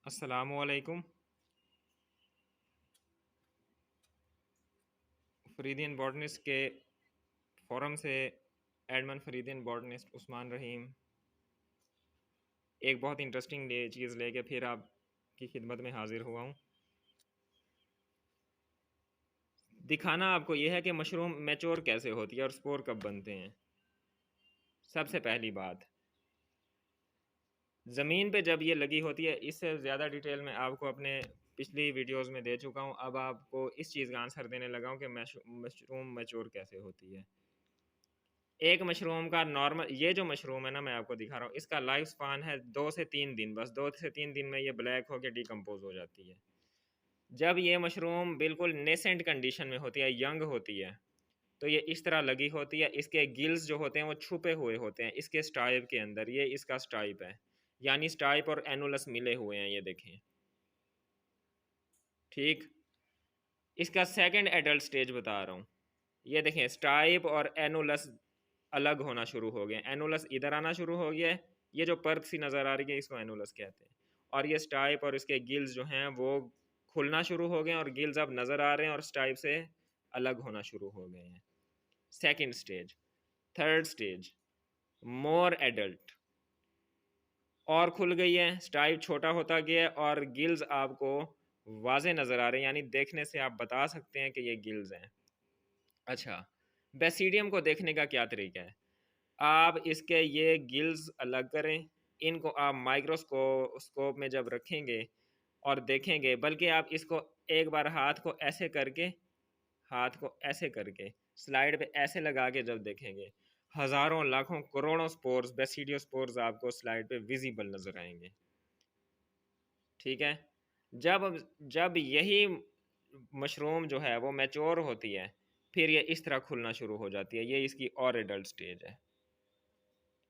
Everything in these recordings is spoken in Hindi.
अस्सलामुअलैकुम। फरीदियन बॉटनिस्ट के फोरम से एडमन फरीदियन बॉटनिस्ट उस्मान रहीम एक बहुत इंटरेस्टिंग चीज़ लेके फिर आपकी खिदमत में हाजिर हुआ हूँ। दिखाना आपको यह है कि मशरूम मैच्योर कैसे होती है और स्पोर कब बनते हैं। सबसे पहली बात, ज़मीन पे जब ये लगी होती है, इससे ज़्यादा डिटेल में आपको अपने पिछली वीडियोस में दे चुका हूँ। अब आपको इस चीज़ का आंसर देने लगा हूँ कि मशरूम मैच्योर कैसे होती है। एक मशरूम का नॉर्मल, ये जो मशरूम है ना मैं आपको दिखा रहा हूँ, इसका लाइफ स्पान है 2 से 3 दिन। बस 2 से 3 दिन में ये ब्लैक होकर डिकम्पोज हो जाती है। जब ये मशरूम बिल्कुल नेसेंट कंडीशन में होती है, यंग होती है, तो ये इस तरह लगी होती है। इसके गिल्स जो होते हैं वो छुपे हुए होते हैं इसके स्टाइप के अंदर। ये इसका स्टाइप है, यानी स्टाइप और एनुलस मिले हुए हैं, ये देखें। ठीक, इसका सेकंड एडल्ट स्टेज बता रहा हूँ। ये देखें, स्टाइप और एनुलस अलग होना शुरू हो गए। एनुलस इधर आना शुरू हो गया है, ये जो परत सी नज़र आ रही है इसको एनुलस कहते हैं। और ये स्टाइप और इसके गिल्स जो हैं वो खुलना शुरू हो गए और गिल्स अब नज़र आ रहे हैं और स्टाइप से अलग होना शुरू हो गए हैं। Second stage. थर्ड स्टेज, मोर एडल्ट, और खुल गई है, स्टाइप छोटा होता गया है और गिल्स आपको वाजे नज़र आ रहे हैं, यानी देखने से आप बता सकते हैं कि ये गिल्स हैं। अच्छा, बेसिडियम को देखने का क्या तरीका है? आप इसके ये गिल्स अलग करें, इनको आप माइक्रोस्कोप में जब रखेंगे और देखेंगे, बल्कि आप इसको एक बार हाथ को ऐसे करके स्लाइड पे ऐसे लगा के जब देखेंगे, हज़ारों लाखों करोड़ों स्पोर्स, बेसिडियोस्पोर्स आपको स्लाइड पे विजिबल नज़र आएंगे। ठीक है, जब जब यही मशरूम जो है वो मैच्योर होती है, फिर ये इस तरह खुलना शुरू हो जाती है। ये इसकी और एडल्ट स्टेज है।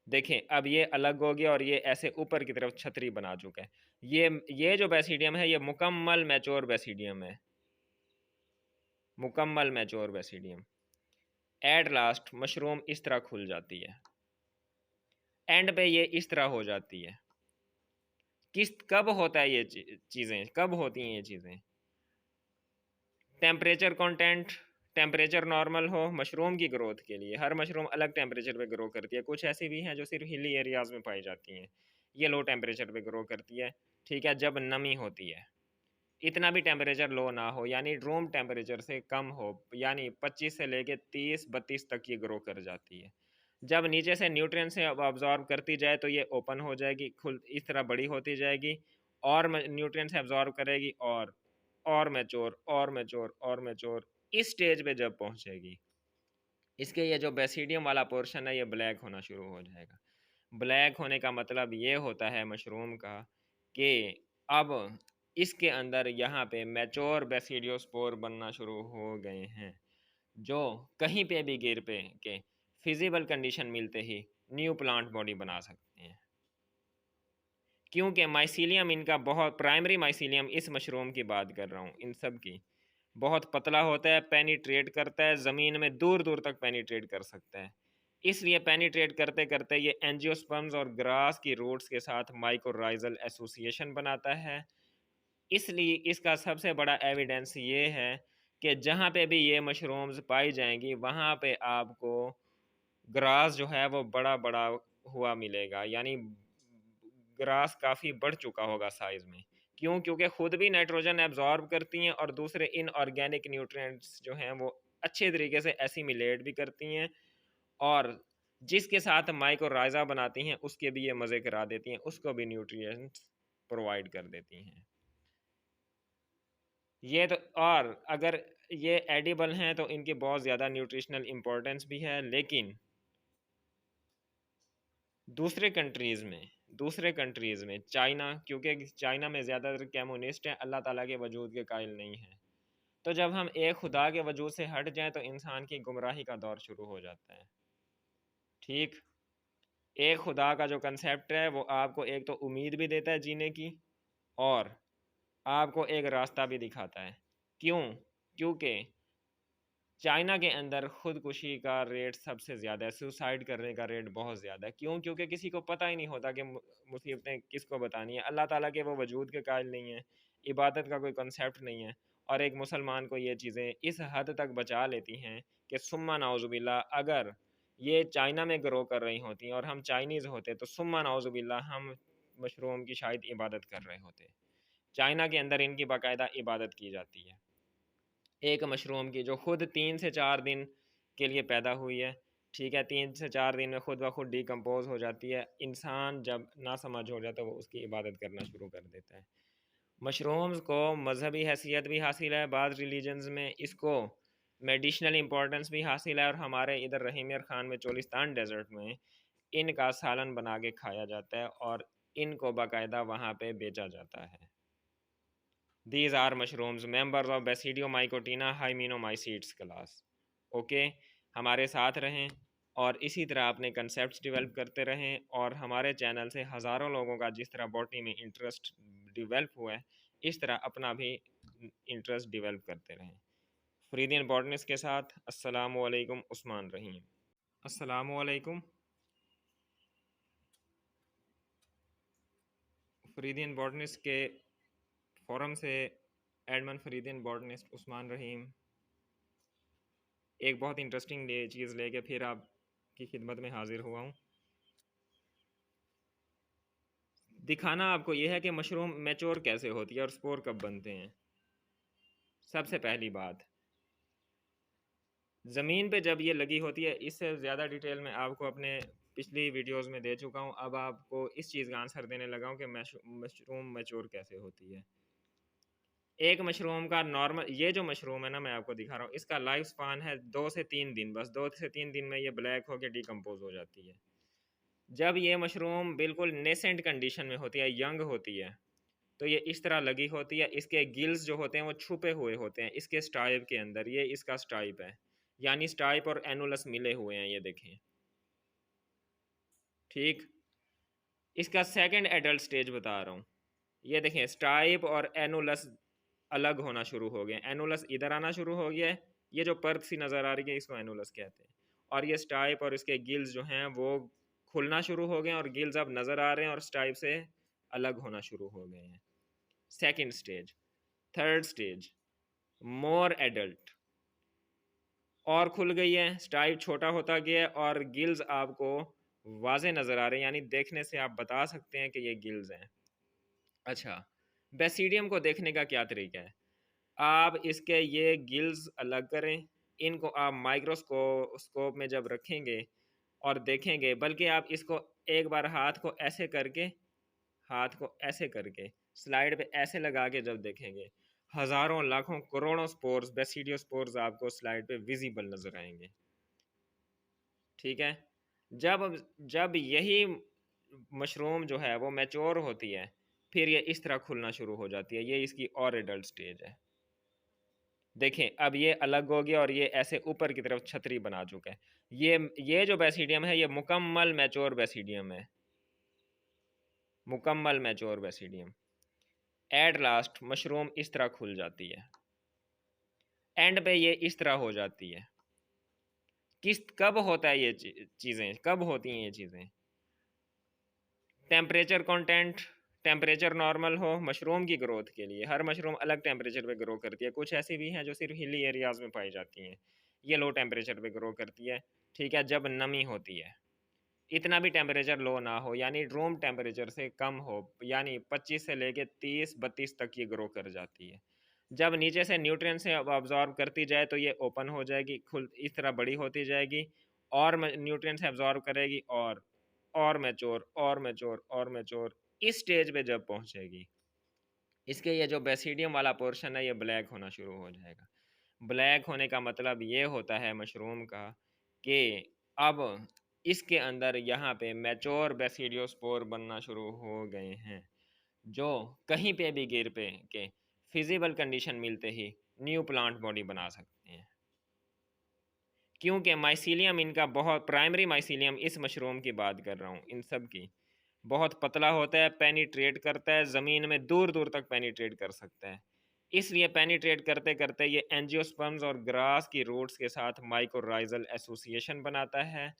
देखें, अब ये अलग हो गया और ये ऐसे ऊपर की तरफ छतरी बना चुका है। ये जो बेसिडियम है ये मुकम्मल मैच्योर बेसिडियम है, मुकम्मल mature basidium. At last mushroom इस तरह खुल जाती है, एंड पे ये इस तरह हो जाती है। कब होता है ये चीज़ें, कब होती हैं ये चीज़ें? टेम्परेचर कंटेंट, टेम्परेचर नॉर्मल हो मशरूम की ग्रोथ के लिए। हर मशरूम अलग टेम्परेचर पे ग्रो करती है, कुछ ऐसी भी हैं जो सिर्फ हिली एरियाज़ में पाई जाती हैं, ये लो टेम्परेचर पे ग्रो करती है। ठीक है, जब नमी होती है, इतना भी टेम्परेचर लो ना हो, यानी रूम टेम्परेचर से कम हो, यानी 25 से लेके 30-32 तक ये ग्रो कर जाती है। जब नीचे से न्यूट्रिएंट से अब्जॉर्ब करती जाए तो ये ओपन हो जाएगी, खुल इस तरह बड़ी होती जाएगी और न्यूट्रिएंट से अब्जॉर्ब करेगी और मैच्योर और मैच्योर और मैच्योर। इस स्टेज पे जब पहुंचेगी, इसके ये जो बेसिडियम वाला पोर्शन है ये ब्लैक होना शुरू हो जाएगा। ब्लैक होने का मतलब ये होता है मशरूम का कि अब इसके अंदर यहाँ पे मैच्योर बेसिडियोस्पोर बनना शुरू हो गए हैं, जो कहीं पे भी गिर पे के फिजिबल कंडीशन मिलते ही न्यू प्लांट बॉडी बना सकते हैं। क्योंकि माइसीलियम इनका बहुत, प्राइमरी माइसीलियम इस मशरूम की बात कर रहा हूँ, इन सब की बहुत पतला होता है, पेनिट्रेट करता है ज़मीन में, दूर दूर तक पेनिट्रेट कर सकता है। इसलिए पेनिट्रेट करते करते ये एंजियोस्पर्म्स और ग्रास की रूट्स के साथ माइकोराइजल एसोसिएशन बनाता है। इसलिए इसका सबसे बड़ा एविडेंस ये है कि जहाँ पे भी ये मशरूम्स पाई जाएंगी वहाँ पे आपको ग्रास जो है वो बड़ा बड़ा हुआ मिलेगा, यानी ग्रास काफ़ी बढ़ चुका होगा साइज़ में। क्यों? क्योंकि खुद भी नाइट्रोजन एब्जॉर्ब करती हैं और दूसरे इनऑर्गेनिक न्यूट्रिएंट्स जो हैं वो अच्छे तरीके से एसिमिलेट भी करती हैं, और जिसके साथ माइकोराइजा बनाती हैं उसके भी ये मज़े करा देती हैं, उसको भी न्यूट्रिएंट्स प्रोवाइड कर देती हैं। ये तो, और अगर ये एडिबल हैं तो इनकी बहुत ज़्यादा न्यूट्रिशनल इम्पोर्टेंस भी है। लेकिन दूसरे कंट्रीज़ में चाइना, क्योंकि चाइना में ज़्यादातर कम्युनिस्ट हैं, अल्लाह ताला के वजूद के कायल नहीं हैं, तो जब हम एक खुदा के वजूद से हट जाएं तो इंसान की गुमराही का दौर शुरू हो जाता है। ठीक, एक खुदा का जो कंसेप्ट है वो आपको एक तो उम्मीद भी देता है जीने की, और आपको एक रास्ता भी दिखाता है। क्यों? क्योंकि चाइना के अंदर खुदकुशी का रेट सबसे ज़्यादा है, सुसाइड करने का रेट बहुत ज़्यादा है। क्यों? क्योंकि किसी को पता ही नहीं होता कि मुसीबतें किसको बतानी है। अल्लाह ताला के वो वजूद के कायल नहीं है, इबादत का कोई कॉन्सेप्ट नहीं है, और एक मुसलमान को ये चीज़ें इस हद तक बचा लेती हैं कि सुम्मा नाउज़ुबिल्लाह, अगर ये चाइना में ग्रो कर रही होती और हम चाइनीज़ होते तो सुम्मा नाउज़ुबिल्लाह हम मशरूम की शायद इबादत कर रहे होते। चाइना के अंदर इनकी बाकायदा इबादत की जाती है। एक मशरूम की जो खुद 3 से 4 दिन के लिए पैदा हुई है, ठीक है, 3 से 4 दिन में खुद ब खुद डिकम्पोज़ हो जाती है। इंसान जब नासमझ हो जाता है वो उसकी इबादत करना शुरू कर देता है। मशरूम्स को मज़हबी हैसियत भी हासिल है, बाज़ रिलीजन्स में इसको मेडिसिनल इम्पोर्टेंस भी हासिल है, और हमारे इधर रहीम ख़ान में चोलिस्तान डेज़र्ट में इनका सालन बना के खाया जाता है और इनको बाकायदा वहाँ पे बेचा जाता है। These are mushrooms, members of Basidiomycotina hymenomycetes class. Okay, हमारे साथ रहें और इसी तरह अपने कंसेप्ट डेवलप करते रहें, और हमारे चैनल से हज़ारों लोगों का जिस तरह बॉटनी में इंटरेस्ट डेवलप हुआ है, इस तरह अपना भी इंटरेस्ट डेवलप करते रहें। फरीदियन बॉटनिस्ट के साथ अस्सलामु अलैकुम, उस्मान रहीम। अस्सलामु अलैकुम। फरीदियन बॉटनिस्ट के फोरम से एडमन फरीदियन बॉटनिस्ट उस्मान रहीम एक बहुत इंटरेस्टिंग चीज़ लेके फिर आपकी खिदमत में हाजिर हुआ हूँ। दिखाना आपको यह है कि मशरूम मैच्योर कैसे होती है और स्पोर कब बनते हैं। सबसे पहली बात, ज़मीन पे जब ये लगी होती है, इससे ज़्यादा डिटेल में आपको अपने पिछली वीडियोस में दे चुका हूँ। अब आपको इस चीज़ का आंसर देने लगा हूँ कि मशरूम मैच्योर कैसे होती है। एक मशरूम का नॉर्मल, ये जो मशरूम है ना मैं आपको दिखा रहा हूँ, इसका लाइफ स्पान है 2 से 3 दिन, बस 2 से 3 दिन में ये ब्लैक होकर डिकम्पोज हो जाती है। जब ये मशरूम बिल्कुल नेसेंट कंडीशन में होती है, यंग होती है, तो ये इस तरह लगी होती है। इसके गिल्स जो होते हैं वो छुपे हुए होते हैं इसके स्टाइप के अंदर। ये इसका स्टाइप है, यानी स्टाइप और एनुलस मिले हुए हैं, ये देखें। ठीक, इसका सेकंड एडल्ट स्टेज बता रहा हूँ। ये देखें, स्टाइप और एनुलस अलग होना शुरू हो गए। एनुलस इधर आना शुरू हो गया है, ये जो परत सी नज़र आ रही है इसको एनुलस कहते हैं, और ये स्टाइप और इसके गिल्स जो हैं वो खुलना शुरू हो गए और गिल्स अब नज़र आ रहे हैं और स्टाइप से अलग होना शुरू हो गए हैं। Second stage. थर्ड स्टेज, मोर एडल्ट, और खुल गई है, स्टाइप छोटा होता गया है और गिल्स आपको वाजे नज़र आ रहे हैं, यानी देखने से आप बता सकते हैं कि ये गिल्स हैं। अच्छा, बेसिडियम को देखने का क्या तरीका है? आप इसके ये गिल्स अलग करें, इनको आप माइक्रोस्कोप में जब रखेंगे और देखेंगे, बल्कि आप इसको एक बार हाथ को ऐसे करके स्लाइड पे ऐसे लगा के जब देखेंगे, हज़ारों लाखों करोड़ों स्पोर्स, बेसिडियोस्पोर्स आपको स्लाइड पे विजिबल नज़र आएंगे। ठीक है, जब जब यही मशरूम जो है वो मैच्योर होती है, फिर ये इस तरह खुलना शुरू हो जाती है। ये इसकी और एडल्ट स्टेज है। देखें, अब ये अलग हो गया और ये ऐसे ऊपर की तरफ छतरी बना चुका है। ये जो बेसिडियम है ये मुकम्मल मैच्योर बेसिडियम है, मुकम्मल mature basidium. At last mushroom इस तरह खुल जाती है, एंड पे ये इस तरह हो जाती है। कब होता है ये चीज़ें, कब होती हैं ये चीज़ें? टेम्परेचर कंटेंट, टेम्परेचर नॉर्मल हो मशरूम की ग्रोथ के लिए। हर मशरूम अलग टेम्परेचर पे ग्रो करती है। कुछ ऐसी भी हैं जो सिर्फ हिली एरियाज़ में पाई जाती हैं, ये लो टेम्परेचर पे ग्रो करती है। ठीक है, जब नमी होती है, इतना भी टेम्परेचर लो ना हो, यानी रूम टेम्परेचर से कम हो, यानी 25 से लेके 30-32 तक ये ग्रो कर जाती है। जब नीचे से न्यूट्रिएंट से अब्जॉर्ब करती जाए तो ये ओपन हो जाएगी, खुल इस तरह बड़ी होती जाएगी, और न्यूट्रिएंट से अब्जॉर्ब करेगी, और मैच्योर और मैच्योर और मैच्योर, इस स्टेज पे जब पहुंचेगी, इसके ये जो बेसिडियम वाला पोर्शन है ये ब्लैक होना शुरू हो जाएगा। ब्लैक होने का मतलब ये होता है मशरूम का कि अब इसके अंदर यहाँ पे मैच्योर बेसिडियोस्पोर बनना शुरू हो गए हैं, जो कहीं पे भी गिर पे के फिजिबल कंडीशन मिलते ही न्यू प्लांट बॉडी बना सकते हैं। क्योंकि माइसीलियम इनका बहुत, प्राइमरी माइसीलियम इस मशरूम की बात कर रहा हूँ, इन सब की बहुत पतला होता है, पेनिट्रेट करता है ज़मीन में, दूर दूर तक पेनिट्रेट कर सकता है। इसलिए पेनिट्रेट करते करते ये एंजियोस्पर्म्स और ग्रास की रूट्स के साथ माइकोराइजल एसोसिएशन बनाता है।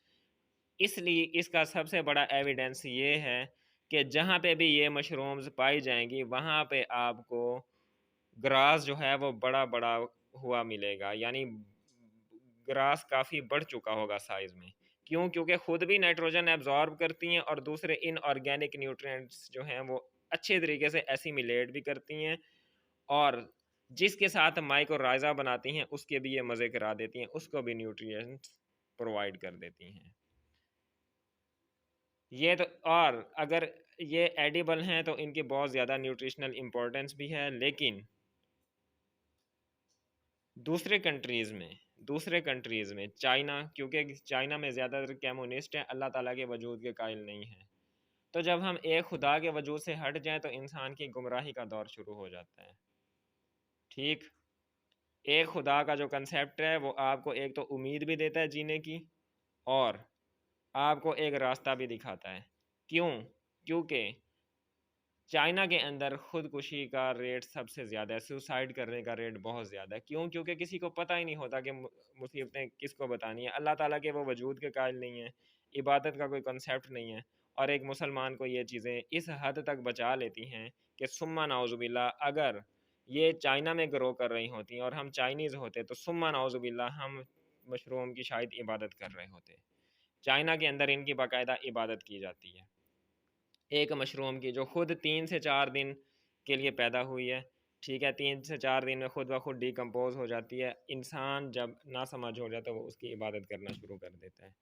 इसलिए इसका सबसे बड़ा एविडेंस ये है कि जहाँ पे भी ये मशरूम्स पाई जाएंगी वहाँ पे आपको ग्रास जो है वो बड़ा बड़ा हुआ मिलेगा, यानी ग्रास काफ़ी बढ़ चुका होगा साइज़ में। क्यों? क्योंकि खुद भी नाइट्रोजन एब्जॉर्ब करती हैं और दूसरे इनऑर्गेनिक न्यूट्रिएंट्स जो हैं वो अच्छे तरीके से एसिमिलेट भी करती हैं, और जिसके साथ माइकोराइज़ा बनाती हैं उसके भी ये मज़े करा देती हैं, उसको भी न्यूट्रिएंट्स प्रोवाइड कर देती हैं। ये तो, और अगर ये एडिबल हैं तो इनकी बहुत ज़्यादा न्यूट्रिशनल इम्पोर्टेंस भी है, लेकिन दूसरे कंट्रीज़ में चाइना, क्योंकि चाइना में ज़्यादातर कम्युनिस्ट हैं, अल्लाह ताला के वजूद के कायल नहीं हैं। तो जब हम एक खुदा के वजूद से हट जाएं तो इंसान की गुमराही का दौर शुरू हो जाता है। ठीक, एक खुदा का जो कंसेप्ट है वो आपको एक तो उम्मीद भी देता है जीने की, और आपको एक रास्ता भी दिखाता है। क्यों? क्योंकि चाइना के अंदर खुदकुशी का रेट सबसे ज़्यादा है, सुसाइड करने का रेट बहुत ज़्यादा है। क्यों? क्योंकि किसी को पता ही नहीं होता कि मुसीबतें किसको बतानी है। अल्लाह ताला के वो वजूद के कायल नहीं है, इबादत का कोई कंसेप्ट नहीं है, और एक मुसलमान को ये चीज़ें इस हद तक बचा लेती हैं कि सुम्मा नाउज़ुबिल्लाह, अगर ये चाइना में ग्रो कर रही होती और हम चाइनीज़ होते तो सुम्मा नाउज़ुबिल्लाह हम मशरूम की शायद इबादत कर रहे होते। चाइना के अंदर इनकी बाकायदा इबादत की जाती है, एक मशरूम की, जो खुद 3 से 4 दिन के लिए पैदा हुई है। ठीक है, 3 से 4 दिन में खुद ब खुद डिकम्पोज़ हो जाती है। इंसान जब नासमझ हो जाता है वो उसकी इबादत करना शुरू कर देता है।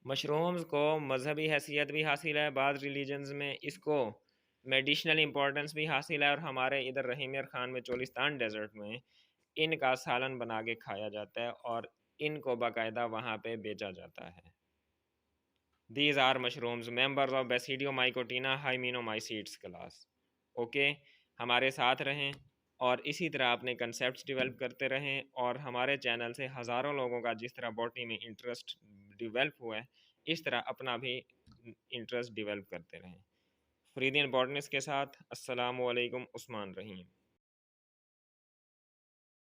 मशरूम्स को मज़हबी हैसियत भी हासिल है बाद रिलीजन्स में, इसको मेडिसिनल इम्पोर्टेंस भी हासिल है, और हमारे इधर रहीम यार ख़ान में चोलिस्तान डेज़र्ट में इनका सालन बना के खाया जाता है और इनको बाकायदा वहाँ पे बेचा जाता है। These are mushrooms, members of Basidiomycotina hymenomycetes class. Okay, हमारे साथ रहें और इसी तरह अपने कंसेप्ट्स डेवलप करते रहें, और हमारे चैनल से हज़ारों लोगों का जिस तरह बॉटनी में इंटरेस्ट डेवलप हुआ है, इस तरह अपना भी इंटरेस्ट डेवलप करते रहें। फरीदीन बॉटनिस्ट के साथ अस्सलामु अलैकुम, उस्मान रहीम।